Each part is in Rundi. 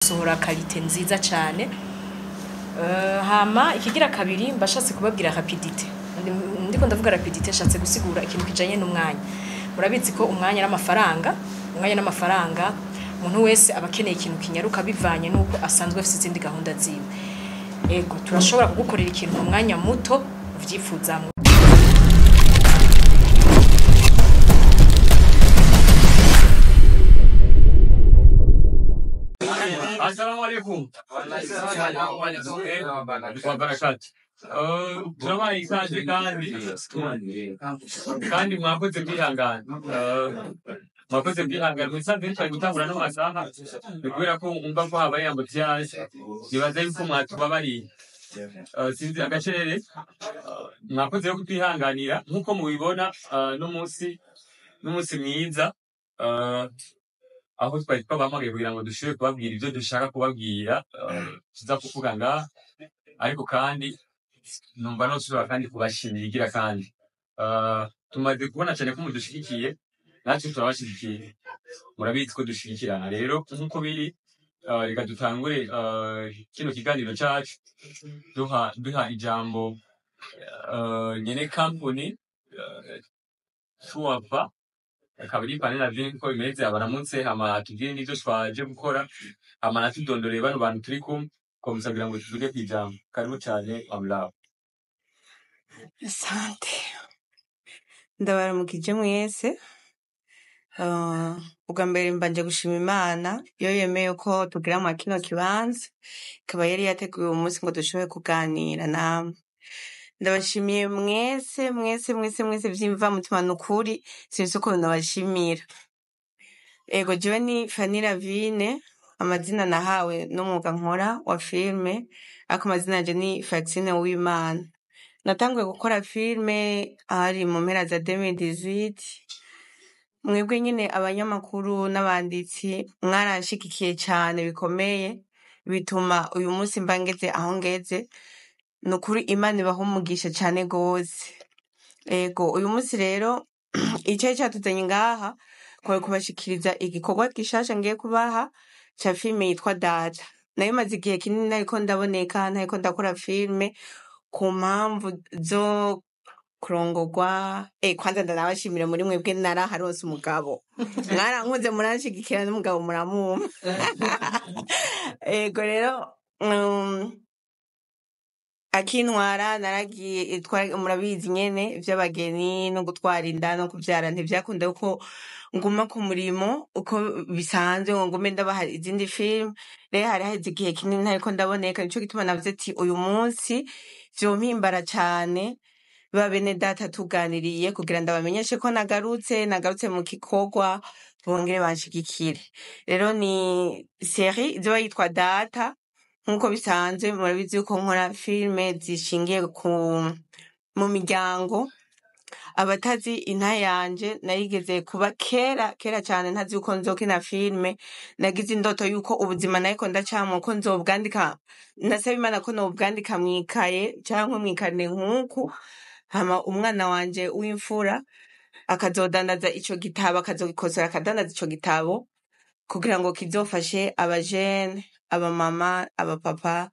gusohora kalite nziza cyane. Hama ikigira kabiri mbashatse kubabwira rapidite. Ndiko ndavuga rapidite nshatse gusigura ikintu kijanye n'umwanya. Murabizi ko umwanya n'amafaranga umuntu wese abakeneye ikintu kinyaruka bivanye nuko asanzwe afite izindi gahunda ziwe. Ego turashobora kugukorera ikintu mu mwanya muto uvyifuzamwe. Assalamu alaikum. Turabaye ikaze kandi mwakoze kwihangana. Mwakoze kwihangana musanzwe twari gutangura n'amasaha kubera ko umva ko habaye ambutiyaje nibaza yuko mwatubabariye. Sinzi agacerere mwakoze yo kutwihanganira nkuko mubibona n'umunsi mwiza aho twari twabahamagaye kugira ngo dushobore kubabwira ibyo dushaka kubabwira tuza kuvuga ngaha, ariko kandi numva nosubira kandi kubashimira igira kandi tumaze kubona cyane ko mudushigikiye natwe turabashigikiye, murabizi ko dushigikirana. Rero nkuko biri reka dutangure kino kiganiro cyacu duha ijambo nyene company Tuwava akaba ari panel avye ko bimeze abaramutse hama tugire n'ivyo twaje gukora hama natudondoreye bano bantu turi kumwe ko musagira ngo tuvuge kwijambo. Karibu cyane amlao. Asante. Ndabaramukije mwese. Ubwa mbere mbanje gushima Imana yo yemeye ko tugira mu kino kibanza ikaba yari yateguye umunsi ngo dushobore kuganira namwe. Ndabashimiye mwese vyimva mutima nukuri sinzi uko nabashimira. Ego jewe ni Fanny Ravine, amazina nahawe n'umwuga nkora wa filme, ako mazina yanje ni Faxine Uwimana. Natanguye gukora filme ari mu mpera za 2018. Mwebwe nyine abanyamakuru n'abanditsi mwaranshigikiye cyane bikomeye bituma uyu munsi mbangeze aho ngeze. Nukuri Imana ibaho umugisha cyane gose. Ego uyu munsi rero icyo cyatuzanye ngaha kwa kubashikiriza igikorwa gishasha ngiye kubaha cha filme yitwa Data. Nayo maze igihe kinini ariko ndaboneka ntariko ndakora filme ku mpamvu zo kurongorwa. Kwanza ndanabashimira muri mwebwe naraharonse umugabo mwarankunze muranshigikira n'umugabo muramuma. Ego rero akintwara naragiye murabizi nyene vy'abageni no gutwara inda no kuvyara ntivyakunda uko nguma ku murimo uko bisanzwe ngo ngume ndabaha izindi film. Rero hari haheze igihe kinini ntariko ndaboneka, nico gituma navuze ati uyu munsi vyompimbara cane ba bene data tuganiriye kugira ndabamenyeshe ko nagarutse mu gikorwa bongere banshigikire. Rero ni série izoba yitwa Data. Nkuko bisanzwe murabizi yuko nkora filme zishingiye mu miryango. Abatazi inta yanje narigeze kuba kera cyane ntazi yuko nzokina filme. Nagize indoto yuko ubuzima nariko ndacamo ko nzobwandika, nasaba Imana ko nobwandika mwikaye cyangwa mwikane nkuku, hama umwana wanje w'imfura akazodandaza ico gitabo, akazogikosora akadandaza ico gitabo kugira ngo kizofashe abajene, abamama, abapapa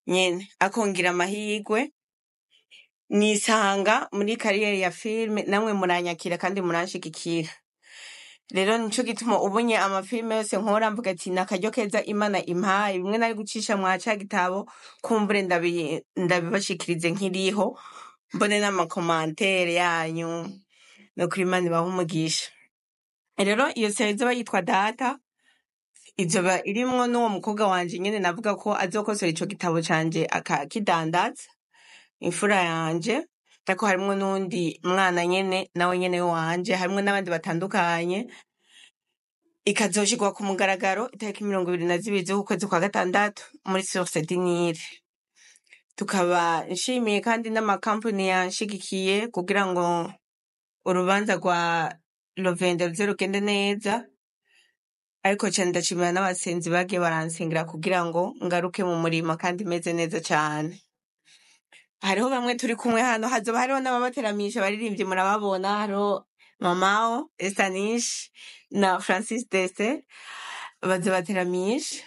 nyene. Akongera amahirwe nisanga muri kariyeri ya filme, namwe muranyakira kandi muranshigikira. Rero nico gituma ubonye amafilme yose nkora mvuga ati nakaryo keza Imana impaye, bimwe nari gucisha mwaca gitabo kumbure ndabibashikirize nkiriho mbone n'amakomantere yanyu no kuri Imana ibaho umugisha. Rero iyo série izoba yitwa Data izoba irimwo n'uwo mukobwa wanje nyene navuga ko azokosora ico gitabo canje akakidandaza, imfura yanje. Ariko harimwo n'undi mwana nyene nawe nyene wanje, harimwo n'abandi batandukanye. Ikazoshirwa ku mugaragaro itariki 22 z'ukwezi kwa gatandatu muri Source du Nil. Tukaba nshimiye kandi n'amakampani yanshigikiye kugira ngo urubanza rwa Lovende rugende neza. Ariko cyane ndashimira n'abasenzi bagiye baransengera kugira ngo ngaruke mu murimo kandi meze neza cyane. Hariho bamwe turi kumwe hano, hazoba hariho n'ababateramisha baririmbye murababona, hariho Mamao Estanish na Francis Dese bazobateramisha.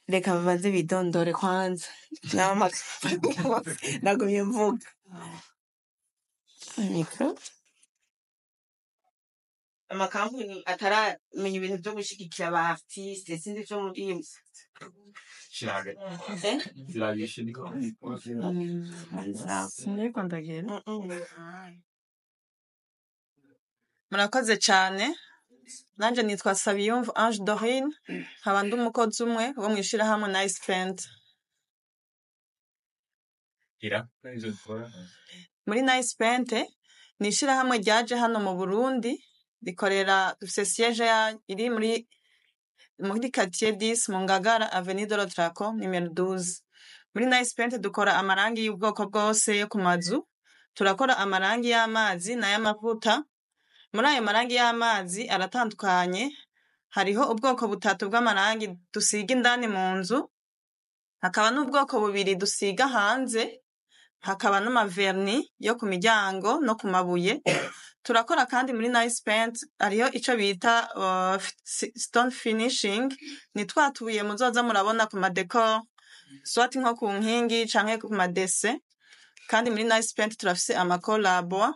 reka babanze bidondore kwanza nagumye mvuga mikro amakampuni ataramenya ibintu vyo gushigikira aba artiste sindi vyo muri siniko ndagira murakoze cane nanje nitwa Sabiyumva Ange Dorine nkaba ndi umukozi umwe wo mw'ishirahamwe Nice Paint. Muri Nice Paint ni ishirahamwe ryaje hano mu Burundi rikorera dufise siège iri muri quartier 10 mu Ngagara avenue de l'Otraco numero 12. Muri Nice Paint dukora amarangi y'ubwoko bwose yo ku mazu, turakora amarangi y'amazi n'ay'amavuta. Muri ayo marangi y'amazi aratandukanye, hariho ubwoko butatu bw'amarangi dusiga indani mu nzu, hakaba n'ubwoko bubiri dusiga hanze, hakaba n'amaverni yo ku miryango no ku mabuye. Turakora kandi muri Nice Paint hariho ico bita stone finishing, ni twatubuye muzoza murabona ku madecor soit nko ku nkingi canke ku madese. Kandi muri Nice Paint turafise amakolabo,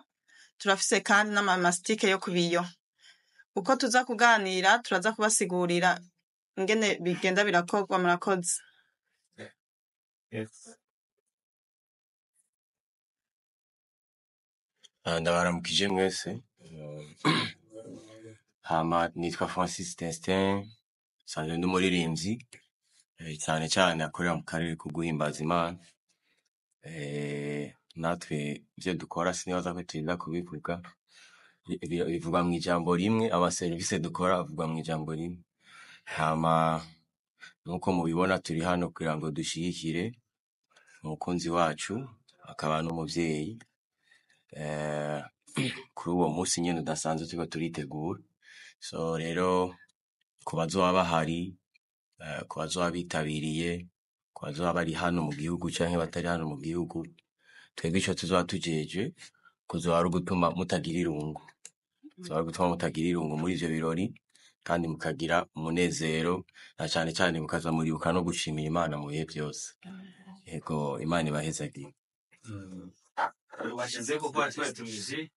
turafise kandi n'amamastike yo kubiyo. Uko tuza kuganira turaza kubasigurira ingene bigenda birakorwa murakoze. Ndabaramukije mwese. Hama nitwa Francis Testin, sanzwe ndi umuririmbyi cyane cyane akorera mu karere ko guhimbaza Imana. Natwe ivyo dukora sinibaza ko tuza kubivuga, bivuga mu ijambo rimwe, amaserivisi dukora avuga mu ijambo rimwe. Hama nuko mubibona turi hano kugira ngo dushigikire umukunzi wacu akaba n'umuvyeyi kuri uwo munsi nyene udasanzwe turiko turitegura. So rero ku bazoba bahari, ku bazoba bitabiriye, ku bazoba bari hano mu gihugu canke batari hano mu gihugu, twebwe ico tuzoba tujeje kuzoba ari ugutuma mutagira irungu. Tuzoba ari ugutuma mutagira irungu muri ivyo birori kandi mukagira umunezero, na cane cane mukaza muribuka no gushimira Imana mu bihe vyose. Yego, Imana ibahezagire. Washize kuko twatumizi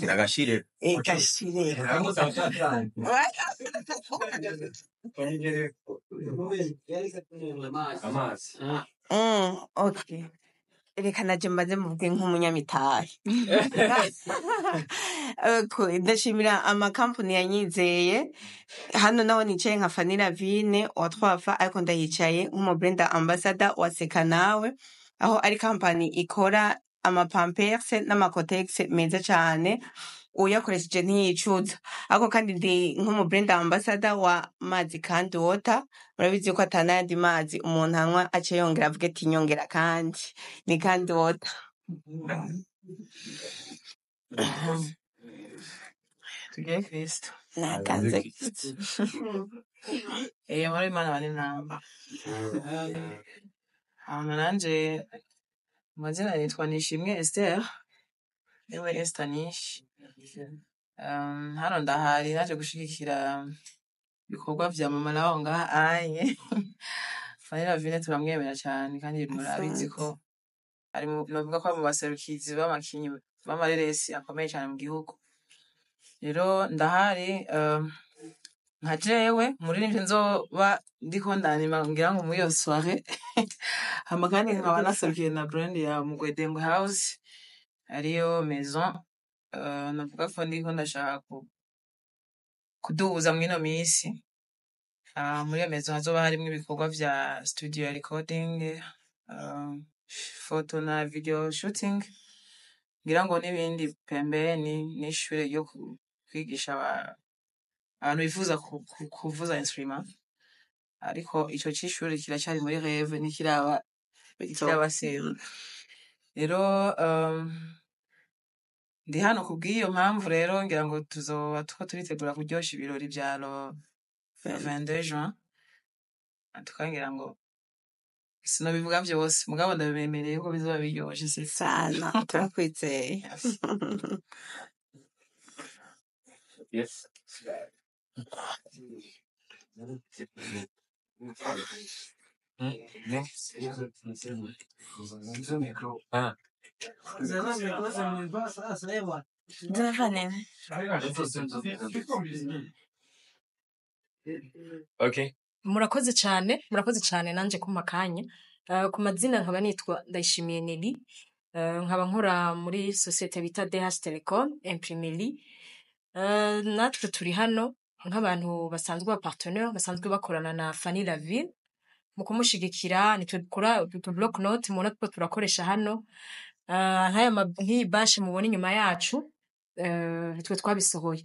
Nagashire okay. Reka naje mbaze muvuge nk'umunyamitahe. Ndashimira amakampuni yanyizeye hano naho nicaye nka Fanny Lavine wa Twafa, ariko ndayicaye nk'umu brand ambassador wa Seka Nawe, aho ari kampani ikora amapampers n'amakotex meza cane uyakoresheje ntiyicuza. Ariko kandi ndi nk'umu brand ambassador wa Mazi kandi Water. Murabizi ko atanayandi mazi umuntu anywa ace yongera avuge ati nyongera kandi ni kandi Water. Tugiye Kristo. Nakanze Kristo. Muri Imana bari namba. Nanje amazina yitwa Nishimwe Esther. Ewe Esther Nish. Hano ndahari naje gushigikira ibikorwa vya mama naho ngaha anye. Fanny Lavine turamwemera cyane kandi murabizi ko ari novuga ko mu baserukizi b'amakinyi b'amareresi akomeye cyane mu gihugu. Rero ndahari nka jewe muririmbyi nzoba ndiko ndanima ngira ngo muri iyo soirée. Hama kandi nkaba naserukiye na brand ya Mugwedengwe House ariyo maison. Navuga ko ndiko ndashaka kuduza mwino misi. Muri iyo maison hazoba harimwo ibikorwa vya studio recording, photo na video shooting, ngira ngo n'ibindi pembeni n'ishure ryo kwigisha abantu bifuza kuvuza instrument. Ariko ico c'ishure kiracyari muri rêve nikiraba sero. Rero ndi hano kubw'iyo mpamvu rero ngira ngo tuzoba turitegura kuryosha ibirori vya 22 juin. Tukangira ngo sinobivuga vyose mugabo ndabemereye ko bizoba biryoshe sana. Turakwizeye. Yes. Okay. Murakoze cyane nanje ku makanya. Ku mazina nkaba nitwa Ndayishimiye Nelly. Nkaba nkora muri societe bita DH Telecom Imprimerie. Natwe turi hano nk'abantu basanzwe ba partenaire basanzwe bakorana na Fanny Laville mu kumushigikira. Nitwe dukora utu block note mubona two turakoresha hano. Nk'iyi bashe mubona inyuma yacu nitwe twabisohoye.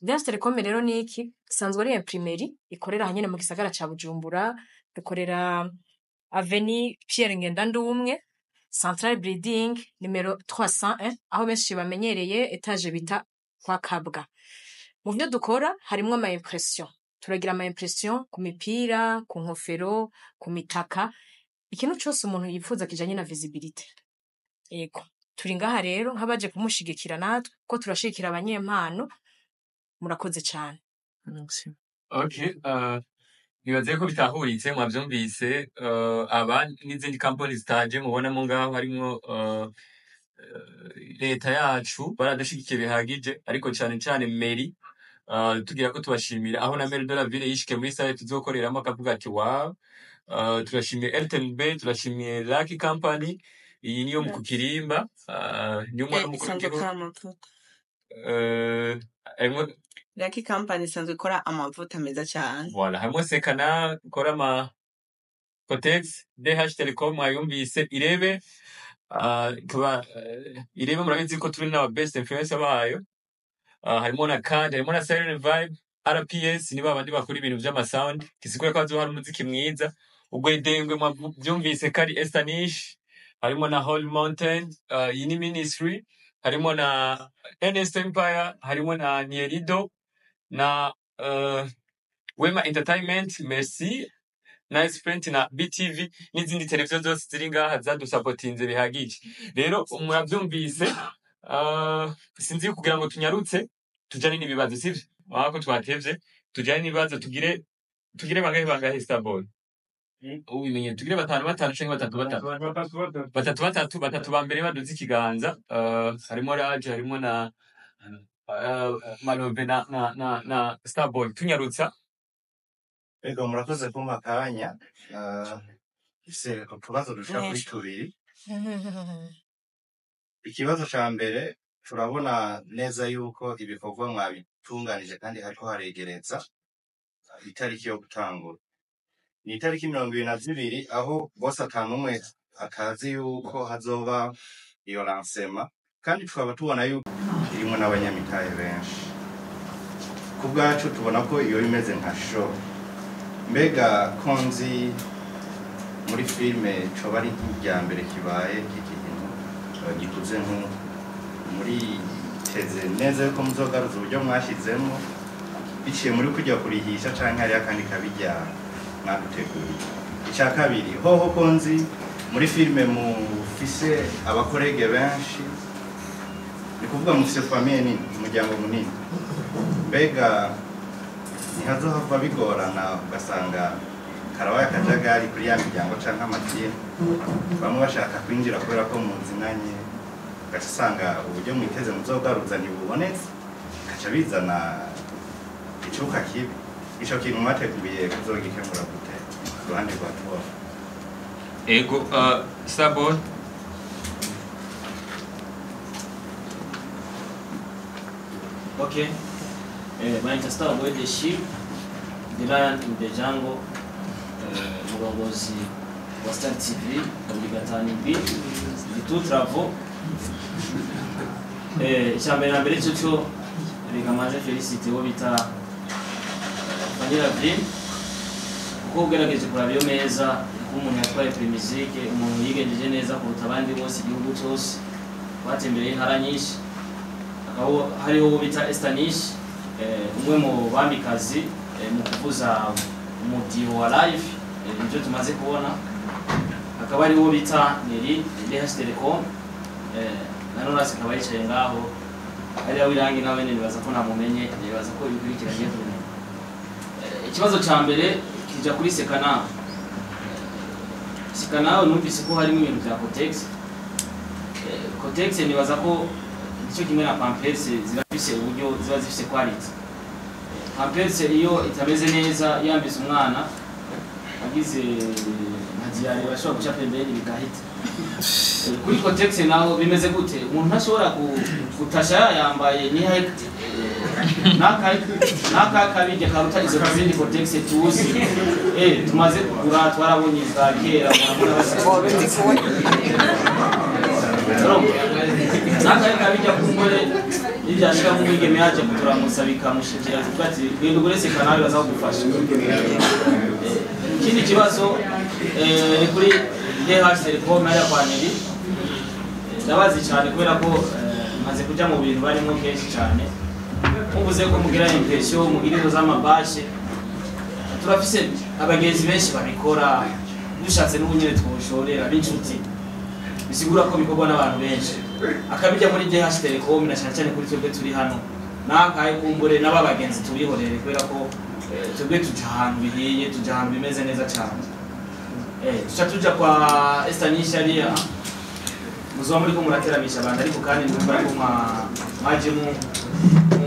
DH Telecom rero ni iki? Sanzwe ari imprimerie ikorera hanyene mu gisagara ca Bujumbura. Dukorera Avenue Pierre Ngendandumwe, Central Building numero 301, aho benshi bamenyereye etage bita kwa Kabwa. Mu byo dukora harimwo ama impression. Turagira ama impression ku mipira, ku nkofero, ku mitaka, ikintu cyose umuntu yifuza kijanye na visibility. Yego. Turi ngaha rero nk'abaje kumushigikira natwe ko turashikira abanyempano. Murakoze cyane. Okay. Nibaze ko bitahuritse mwavyumvise. Aba n'izindi company zitaje mubona mu ngaho harimwo leta yacu baradushigikiye bihagije, ariko cyane meri tugira ko tubashimira aho na Mairie de la Ville yishike muri salle tuzokoreramo akavuga ati wow. Turashimiye LTNB, turashimiye Lucky Company, iyi niyo mu kukirimba, niyo mwana mukuru w'igihugu. Lucky Company isanzwe ikora amavuta meza cyane. Voilà, harimo Sekana ikora ama Cotex, DH Telecom ayumvise irebe, irebe murabizi ko turi n'aba best influencer bayo. Harimo na Kandi, harimo na Siren Vibe, RPS ni babandi bakora ibintu by'ama sound, kisikore ko hazohari umuziki mwiza. Ubwo idengwe mwavyumvise kari Estanish, harimo na Whole Mountain, Yini Ministry, harimo na NS Empire, harimo na Nierido, na Wema Entertainment, Merci, Nice Print na BTV n'izindi televiziyo zose ziri ngaha zadusapotinze bihagije. Rero muravyumvise, sinzi kugira ngo tunyarutse tujane n'ibibazo sivyo? Wako twatevye tujane n'ibibazo tugire bangahe Starboy. Ubimenye tugire batanu canke batatu ba mbere baduze ikiganza. Harimo Raj, harimo na Malove na Starboy. Tunyarutsa. Ego murakoze kumpa akanya. Utubazo dushika kuri tubiri. Ikibazo ca mbere turabona neza yuko ibikorwa mwabitunganije kandi hariko haregereza itariki yo gutangura. Ni itariki 22 aho bose atanumwe akazi yuko hazoba iyo lancement, kandi tukaba tubona yuko irimo n'abanyamitahe benshi. Ku bwacu tubona ko iyo imeze nka show. Mbega konzi muri filme coba ari irya mbere kibaye ikintu gikuze nko muri teze neza yuko muzogaruza uburyo mwashizemo biciye muri kujya kurihisha canke hari akandi kabijya mwaduteguye. Icya kabiri hoho konzi muri filme mufise abakorege benshi, ni kuvuga mufise famille nini, umuryango munini. Mbega ntihazohava bigorana ugasanga karabaye akajagari kuri ya miryango canke amatiyeni, bamwe bashaka kwinjira kubera ko muzinanye, ugasanga uburyo mwiteze muzogaruza ntibubonetse, gaca bizana icuka kibi. Ico kintu mwateguye kuzogikemura gute ruhande rwa tuwa? Ego, Starboy. Okay. Naitwa Starboy the Sheep, the Lion in the Jungle, murongozi wa Star TV, Gatani B, Itu Travo. Icyambere na mbere cyo reka maje Felicity wo bita Fanny Laville, kuko ugerageje kuraba iyo meza umuntu yatwaye musique, umuntu yigenjeje neza kuruta abandi bose igihugu cyose, batembereye intara nyinshi. Akaho hariho bita Estanish, umwe mu bambikazi mu kuvuza umudiho wa live, ibyo tumaze kubona. Akaba ariho bita Neri DH Telecom, na Norasi akaba yicaye ngaho, ari aho irangi nawe nibaza ko namumenye, nibaza ko ibikurikiranye ikibazo ca mbere kija kuri Sekanawe. Sekanawe numvise ko harimo ibintu vya Cotex. Cotex nibaza ko icyo kimwe na Pampers zirafise uburyo ziba zifise quality. Pampers iyo itameze neza yambise umwana agize ntaziyari bashobora guca pembeni bigahita. Kuri Cotex naho bimeze gute? Umuntu ntashobora gutasha yambaye ni nakakabije karuta izo zindi Cotex tuzi tumaze kugura twarabonye za kera murabona nakakabije kumbore ibyashika mu bigeme yaje kutura musabika mushikira tugati bintu gurese Sekanawe bazagufasha. Ikindi kibazo kuri DH Telecom ya kwaniri ndabazi cyane kubera ko maze kuja mu bintu barimo kenshi cyane mubuze ko mugira impression mugirizo z'amabashe turafise abagenzi benshi babikora dushatse n'ubunyere twoshorera b'inshuti bisigura ko bikorwa n'abantu benshi akabijya muri DH Telecom na cyane cyane kuri twebwe turi hano nakaye kumbure n'ababagenzi tubihorere kubera ko twebwe tuja ahantu bihiye tuja ahantu bimeze neza cyane tuja kwa Estanish ariya muzo muri ko murateramisha abantu ariko kandi ndumva ko mwaje mu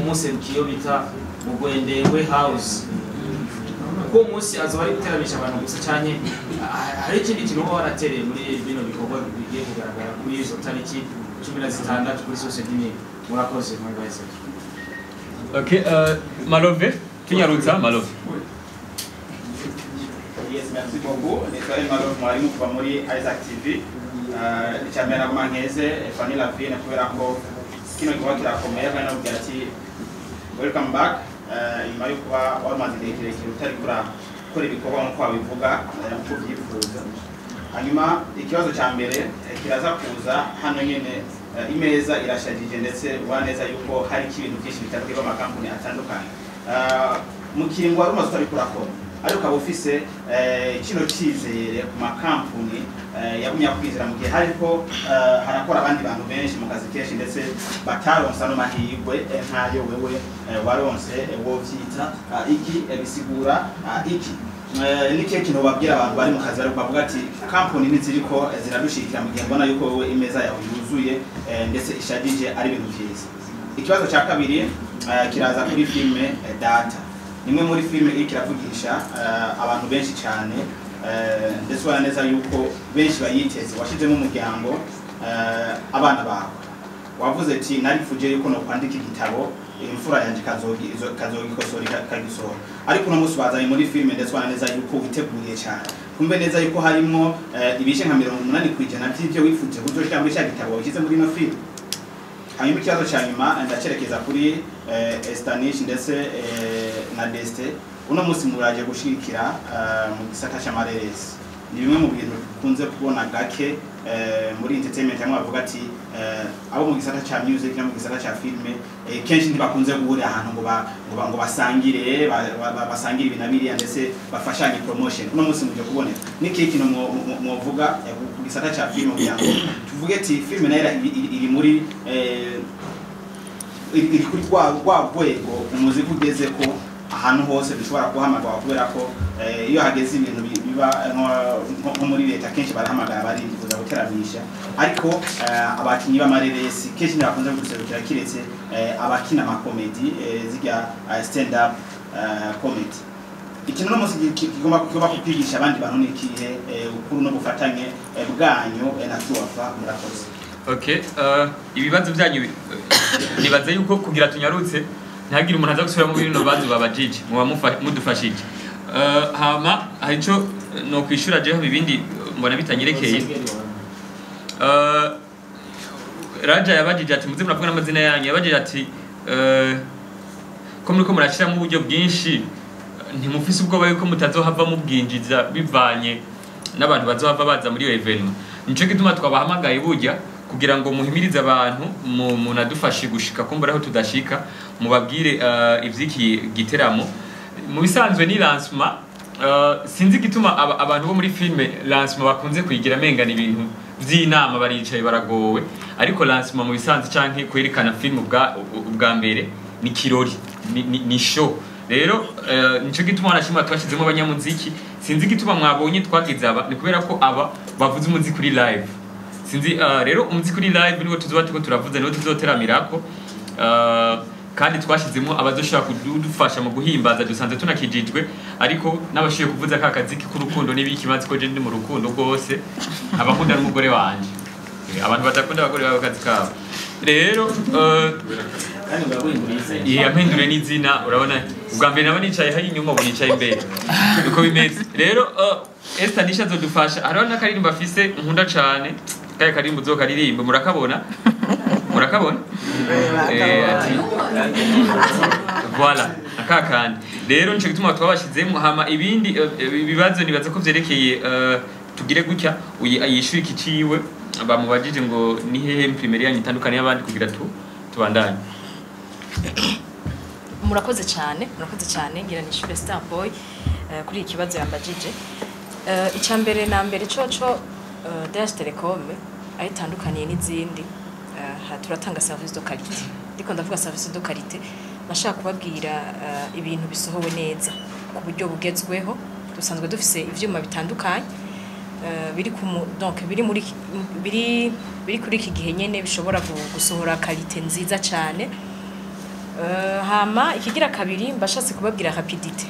muserukiyo bita mu Gwendengwe House ko munsi azoba ari guteramisha abantu gusa cyane hari ikindi kintu baba baratereye muri bino bikorwa bigiye kugaragara kuri izo tariki 16 kuri society murakoze muri base. Okay, Malove, tunyarutsa Malove. Yes, merci beaucoup. Nesale Malove mwarimu kuva muri Isaac TV. Icyambere nkeze Fanny Lavine kubera ko kino gikorwa kirakomeye kandi nabwira ati welcome back. Nyuma yo kuba wamaze igihe kirekire utari gukora ibikorwa nk'uko wabivuga nk'uko ubyifuza. Hanyuma ikibazo cya mbere kiraza kuza hano nyine imeza irashagije ndetse waneza yuko hari ibintu byinshi bitandukanye by'amakampani atandukanye. Mu kiringo wari umaze utabikora ko ariko ukaba ufise kino cyizere ku makampani yagumya kwizera mu gihe hariko harakora abandi bantu benshi mu kazi kenshi ndetse bataronsa no mahirwe nkayo wewe waronse wovyita iki bisigura iki nike kintu babwira abantu bari mu kazi ariko bavuga ati company niziriko ziradushikira mu gihe mbona yuko wewe imeza yawe yuzuye ndetse ishagije ari ibintu byiza. Ikibazo cya kabiri kiraza kuri filme Data. Nimwe muri filme iri kiravugisha abantu benshi cyane ndetse waneza yuko benshi bayiteze washizemo umuryango abana bawe wavuze ati narifuje yuko no kwandika igitabo imfura yanje kazogikosora kagisora ariko no musi bazanye muri filme ndetse waneza yuko witeguriye cyane kumbe neza yuko harimo ibishe nka 80% by'ibyo wifuje kuzoshira muri cya gitabo wakize muri no film. Hanyuma ikibazo cya nyuma ndacerekeza kuri Estanish ndetse na Deste. Uno musi muraje gushikira mu gisata cy'amareresi. Ni bimwe mu bintu kunze kubona gake muri entertainment cyangwa bavuga ati abo mu gisata cya music no mu gisata cya filme kenshi ntibakunze guhurira ahantu ngo basangire basangire ibinabiriya ndetse bafashanye promotion. Uno musi muje kuboneka niki kintu mwovuga ku gisata cya filme kugira ngo tuvuge ati filme nayo iri muri iri kuri rwa rwego umuziki ugeze ko ahantu hose dushobora guhamagara kubera ko iyo hageze ibintu biba nko muri leta kenshi barahamagara bari kuza guteramisha ariko abakinyi b'amareresi kenshi ntibakunze guserukira kiretse abakina amakomedi zijya stand up comedy. Ikintu no musi kigomba kukwigisha abandi bantu nikihe ukuru no gufatanye bwanyu na tuwafa murakoze. Okay, ibibazo byanyu nibaze yuko kugira tunyarutse ntihagire umuntu aza gusubira mu bintu bazo babajije muba mudufashije. Hama harico no kwishura jeho bibindi mbona bitanyerekeye. Raja yabajije ati muze muravuga n'amazina yanyu yabajije ati ko muri ko murashira mu buryo bwinshi ntimufise ubwoba yuko mutazohava mu bwinjiza bivanye n'abantu bazohava baza muri iyo evenement. Nico gituma twabahamagaye burya kugira ngo muhimirize abantu munadufashe gushika kumbura aho tudashika mubabwire ivyiki giteramo mu bisanzwe ni lancement. Sinzi gituma abantu bo muri filme lancement bakunze kuyigira mengana ibintu vy'inama baricaye baragowe ariko lancement mu bisanzwe canke kwerekana film ubwa mbere ni kirori ni show rero nico gituma wanashima twashizemo abanyamuziki sinzi gituma mwabonye twagize aba ni kubera ko aba bavuze umuziki kuri live sinzi rero umuziki kuri live niwo tuzoba tuko turavuze niwo tuzoteramirako kandi twashizemo abazoshaka kudufasha mu guhimbaza dusanze tunakijijwe ariko nabashiye kuvuza ka kaziki k'urukundo n'ibiki mazi ko je ndi mu rukundo rwose abakunda n'umugore wanje abantu badakunda abagore babo kazi kabo rero kandi ugahindurize yampindure n'izina urabona ubwa mbere nabo nicaye hari inyuma ubu nicaye imbere uko bimeze rero Esther Nisha azodufasha hariho n'akaririmbo afise nkunda cane kaya karirimbo uzokaririmba murakabona ati voilà akakandi rero nico gituma twabashizemo hama ibindi bibazo nibaza ko vyerekeye tugire gutya ayishura ikiciwe bamubajije ngo ni hehe primaire yanyu itandukanye y'abandi kugira tubandanye murakoze cyane ngira nishure Starboy kuri iki kibazo yambajije icambere na mbere coco Dash Telecom ayitandukaniye n'izindi turatanga service de qualité ndiko ndavuga service de qualité nashaka kubabwira ibintu bisohowe neza ku buryo bugezweho dusanzwe dufise ivyuma bitandukanye biri donc biri kuri iki gihe nyene bishobora gusohora qualité nziza cyane hama ikigira kabiri mbashatse kubabwira rapidité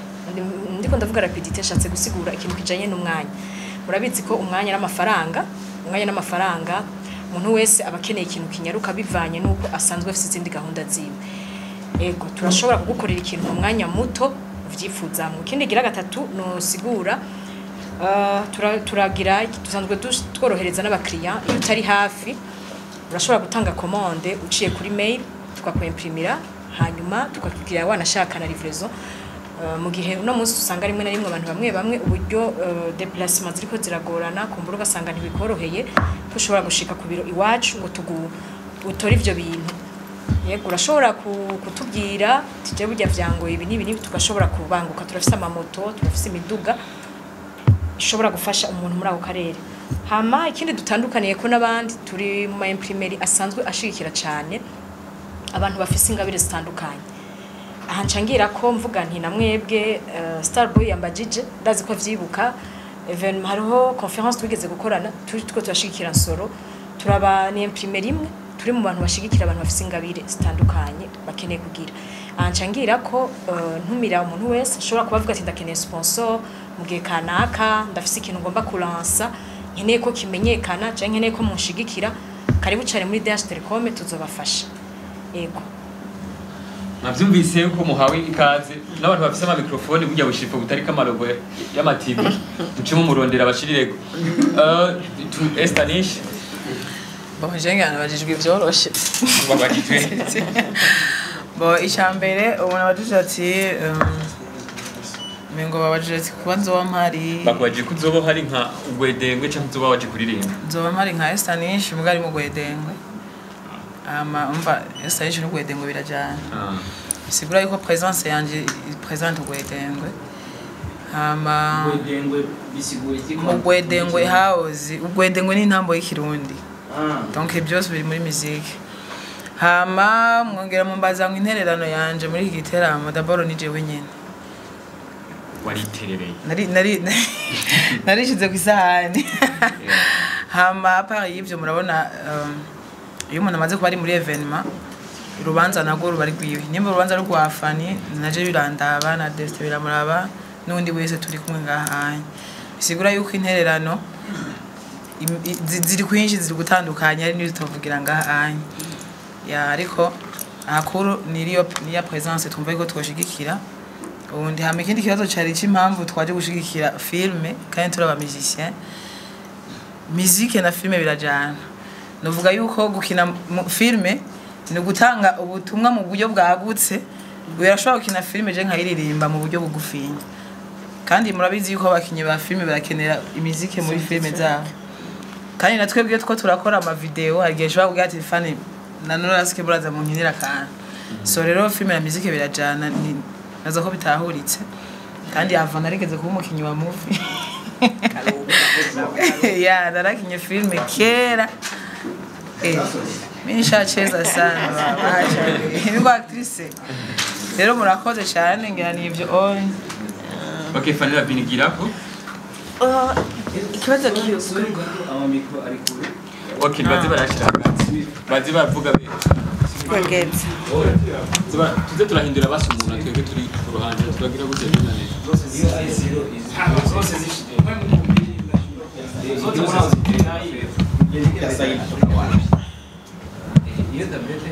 ndiko ndavuga rapidité shatse gusigura ikintu kijanye n'umwanya murabizi ko umwanya n'amafaranga umuntu wese abakeneye ikintu kinyaruka bivanye nuko asanzwe afite izindi gahunda ziwe ego turashobora kugukorera ikintu mu mwanya muto uvyifuza mu kindi gira gatatu no sigura turagira tusanzwe tworohereza n'abakiriya iyo utari hafi urashobora gutanga commande uciye kuri mail tukakwemprimira hanyuma tukakugira wanashaka na livraison mu gihe uno munsi usanga rimwe na rimwe abantu bamwe uburyo déplacement ziriko ziragorana kumbura ugasanga ntibikoroheye tushobora gushika ku biro iwacu ngo utore ivyo bintu yego urashobora kutubwira tije burya vyango ibi nibi tugashobora kubanguka turafise amamoto turafise imiduga ishobora gufasha umuntu muri ako karere hama ikindi dutandukaniye ko nabandi turi mu imprimerie asanzwe ashigikira cyane abantu bafise ingabire zitandukanye ahancangira ko mvuga nti namwebwe Starboy yambajije ndazi ko vyibuka evenement hariho conference twigeze gukorana turiko turashigikira nsoro turaba ni imprimerie imwe turi mu bantu bashigikira abantu bafise ingabire zitandukanye bakeneye kugira ahancangira ko ntumira umuntu wese ashobora kubavuga ati ndakeneye sponsor mu gihe kanaka ndafise ikintu ngomba kulansa nkeneye ko kimenyekana cyangwa nkeneye ko munshigikira karibu cyane muri Dash Telecom tuzobafasha ego navyumvise ko muhawe ikaze n'abantu bafise ama microphone burya bushifo butari kamarogo y'ama TV mucimo murondera bashirirego Esther Nisha Bonjenga nabajijwe ivyoroshe babajitwe bo icambere ubona abajije ati mengo babajije ati kuba nzoba mpari bakwaje kuzoba hari nka ugwedengwe cyangwa uzoba waje kuririmba nzoba mpari nka Esther Nisha mugari mu gwedengwe umva Esther Nisha n'ugwedengwe birajana sigura yuko presence yanje presente ugwedengwe ugwedengwe bisigura iki ko ugwedengwe house ugwedengwe ni ntambo y'ikirundi donc byose biri muri musique hama mwongera mumbaza ngo intererano yanje muri iki giteramo d'abord ni jewe nyene wariterereye narishize ku isahani hama par y'ivyo murabona iyo umuntu amaze kuba ari muri evenement urubanza nago ruba rwiwe nimba urubanza rwa Fani naje birandaba na Deste biramuraba n'undi wese turi kumwe ngahanye bisigura yuko intererano ziri kwinshi ziri gutandukanya ari nizo tuvugira ngahanye ya ariko akuru niya presence twumva yuko twoshigikira ubundi hama ikindi kibazo cari c'impamvu twaje gushigikira filme kandi turaba musicien musique na filme birajana novuga yuko gukina filme ni gutanga ubutumwa mu buryo bwagutse birashobora gukina filme je nkayiririmba mu buryo bugufinya kandi murabizi yuko abakinyi ba filme barakenera imizike muri filme zabo kandi natwebwe two turakora ama video hagiye shobora kugira ati Fani nanone asike buraza mu nkinira kana so rero filme na muzike birajana nazo ko bitahuritse kandi ava narigeze kuba umukinyi wa movie ya narakinye filme kera mimi nishacheza sana acha niko actrice rero murakoze cyane ngira ni ibyo onye Okay, Fanny Lavine girako. ikibazo kiyo Okay, baze barashira hagati. Baze bavuga be. kwegeza Tuze turahindura basumuna twebwe turi ku ruhande turagira gute nane. Iyo tablette